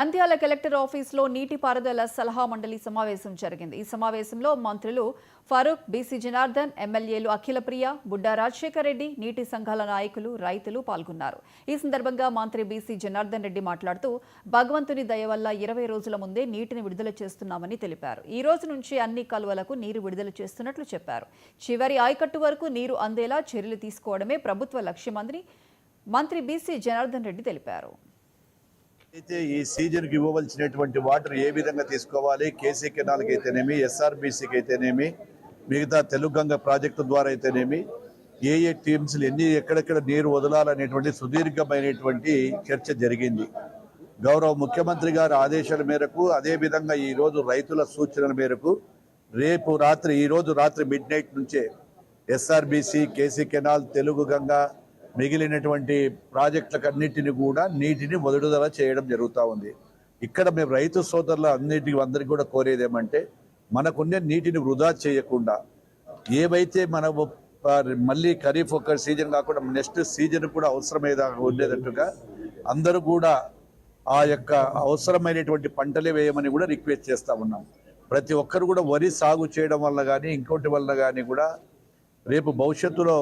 Nandyal collector ఆఫీసులో నీటిపారుదల సలహా మండలి సమావేశం జరిగింది. ఈ సమావేశంలో మంత్రులు ఫరూక్, బీసీ జనార్దన్, ఎమ్మెల్యేలు అఖిలప్రియ, బుడ్డా రాజశేఖర్ రెడ్డి, నీటి సంఘాల నాయకులు, రైతులు పాల్గొన్నారు. ఈ సందర్భంగా మంత్రి బీసీ జనార్దన్ రెడ్డి మాట్లాడుతూ భగవంతుని దయ వల్ల 20 రోజుల ముందే నీటిని విడుదల చేస్తున్నామని తెలిపారు. ఈ రోజు నుంచి అన్ని కాలువలకు నీరు విడుదల చేస్తున్నట్లు చెప్పారు. చివరి ఆయకట్టు వరకు నీరు అందేలా చర్యలు తీసుకోవడమే ప్రభుత్వ లక్ష్యమని మంత్రి బీసీ జనార్దన్ రెడ్డి తెలిపారు. అయితే ఈ సీజన్కి ఇవ్వవలసినటువంటి వాటర్ ఏ విధంగా తీసుకోవాలి, కేసీ కెనాల్కి అయితేనేమి, ఎస్ఆర్బీసీకి అయితేనేమి, మిగతా తెలుగంగ ప్రాజెక్టు ద్వారా అయితేనేమి, ఏ టీమ్స్లు ఎక్కడెక్కడ నీరు వదలాలనేటువంటి సుదీర్ఘమైనటువంటి చర్చ జరిగింది. గౌరవ ముఖ్యమంత్రి గారి ఆదేశాల మేరకు, అదేవిధంగా ఈరోజు రైతుల సూచనల మేరకు ఈరోజు రాత్రి మిడ్-నైట్ నుంచే SRBC, KC canal, Telugu Ganga మిగిలినటువంటి ప్రాజెక్టులకు అన్నిటిని కూడా నీటిని విడుదల చేయడం జరుగుతూ ఉంది. ఇక్కడ మేము రైతు సోదరుల అందరికీ కూడా కోరేది ఏమంటే, మనకున్న నీటిని వృధా చేయకుండా ఏవైతే మనము మళ్ళీ ఖరీఫ్ ఒక సీజన్ కాకుండా నెక్స్ట్ సీజన్ కూడా అవసరమేదా ఉండేటట్టుగా అందరూ కూడా ఆ యొక్క అవసరమైనటువంటి పంటలే వేయమని కూడా రిక్వెస్ట్ చేస్తూ ఉన్నాం. ప్రతి ఒక్కరు కూడా వరి సాగు చేయడం వల్ల కానీ ఇంకోటి వల్ల కానీ కూడా రేపు భవిష్యత్తులో